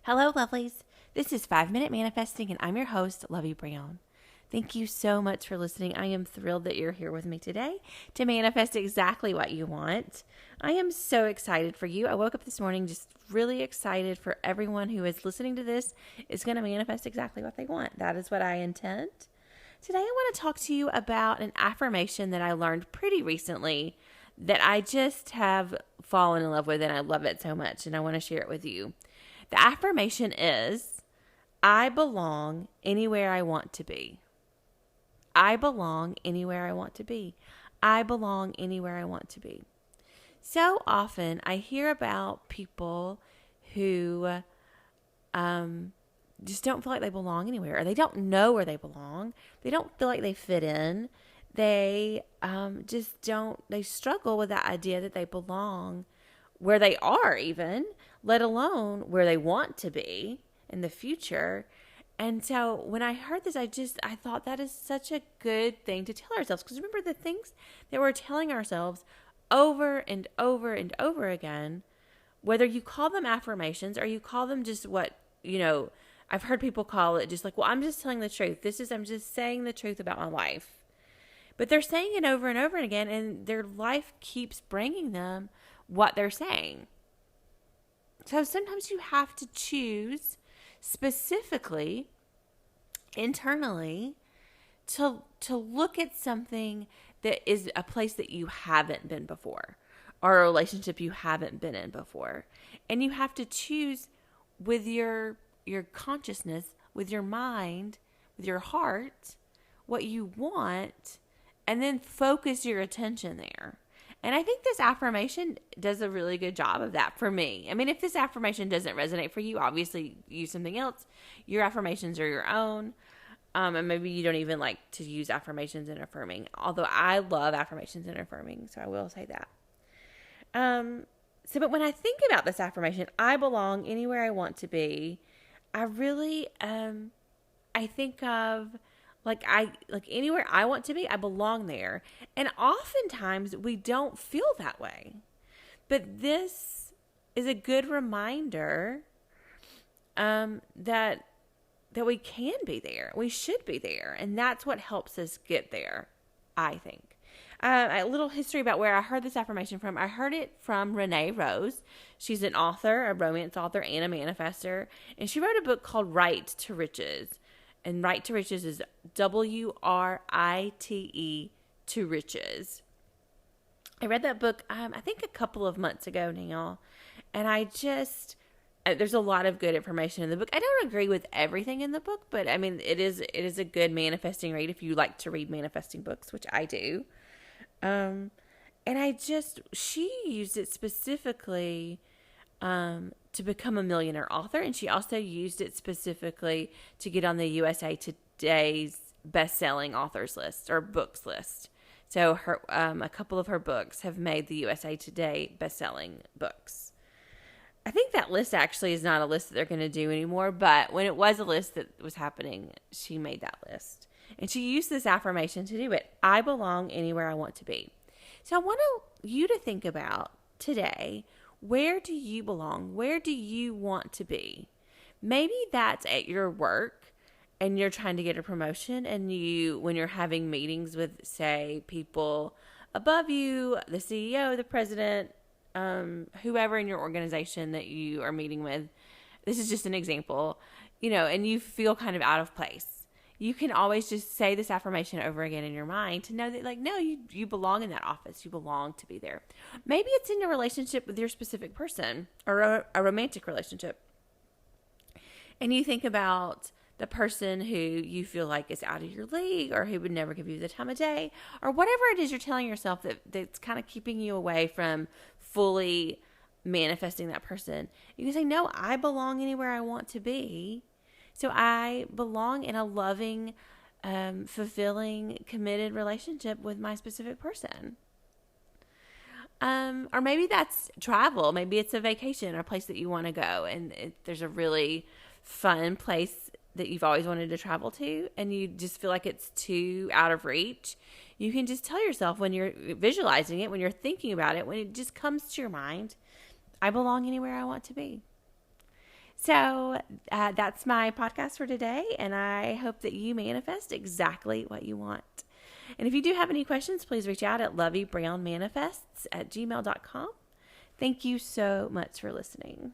Hello, lovelies. This is 5 Minute Manifesting, and I'm your host, Lovey Brown. Thank you so much for listening. I am thrilled that you're here with me today to manifest exactly what you want. I am so excited for you. I woke up this morning just really excited for everyone who is listening to this is going to manifest exactly what they want. That is what I intend. Today, I want to talk to you about an affirmation that I learned pretty recently that I just have fallen in love with, and I love it so much, and I want to share it with you. The affirmation is, I belong anywhere I want to be. I belong anywhere I want to be. I belong anywhere I want to be. So often I hear about people who just don't feel like they belong anywhere, or they don't know where they belong. They don't feel like they fit in. They they struggle with that idea that they belong where they are even, let alone where they want to be in the future. And so when I heard this, I thought that is such a good thing to tell ourselves. Because remember, the things that we're telling ourselves over and over and over again, whether you call them affirmations or you call them just what, I've heard people call it just like, well, I'm just telling the truth. I'm just saying the truth about my life. But they're saying it over and over again, and their life keeps bringing them what they're saying. So sometimes you have to choose specifically, internally, to look at something that is a place that you haven't been before, or a relationship you haven't been in before. And you have to choose with your consciousness, with your mind, with your heart, what you want, and then focus your attention there. And I think this affirmation does a really good job of that for me. I mean, if this affirmation doesn't resonate for you, obviously use something else. Your affirmations are your own. And maybe you don't even like to use affirmations in affirming. Although I love affirmations in affirming, so I will say that. But when I think about this affirmation, I belong anywhere I want to be, I really, I think of like anywhere I want to be, I belong there. And oftentimes we don't feel that way. But this is a good reminder that we can be there. We should be there. And that's what helps us get there, I think. A little history about where I heard this affirmation from. I heard it from Renee Rose. She's an author, a romance author, and a manifester. And she wrote a book called Right to Riches. And Right to Riches is WRITE to Riches. I read that book, I think a couple of months ago now. And there's a lot of good information in the book. I don't agree with everything in the book, but I mean, it is a good manifesting read if you like to read manifesting books, which I do. And she used it specifically to become a millionaire author, and she also used it specifically to get on the USA Today's best-selling authors list or books list. So her a couple of her books have made the USA Today best-selling books. I think that list actually is not a list that they're going to do anymore, but when it was a list that was happening, she made that list. And she used this affirmation to do it. I belong anywhere I want to be. So I want you to think about today, where do you belong? Where do you want to be? Maybe that's at your work and you're trying to get a promotion, and when you're having meetings with, say, people above you, the CEO, the president, whoever in your organization that you are meeting with, this is just an example, and you feel kind of out of place. You can always just say this affirmation over again in your mind to know that, no, you belong in that office. You belong to be there. Maybe it's in a relationship with your specific person, or a romantic relationship. And you think about the person who you feel like is out of your league, or who would never give you the time of day, or whatever it is you're telling yourself that's kind of keeping you away from fully manifesting that person. You can say, no, I belong anywhere I want to be. So I belong in a loving, fulfilling, committed relationship with my specific person. Or maybe that's travel. Maybe it's a vacation or a place that you want to go. And there's a really fun place that you've always wanted to travel to, and you just feel like it's too out of reach. You can just tell yourself, when you're visualizing it, when you're thinking about it, when it just comes to your mind, I belong anywhere I want to be. So that's my podcast for today, and I hope that you manifest exactly what you want. And if you do have any questions, please reach out at loveybrownmanifests@gmail.com. Thank you so much for listening.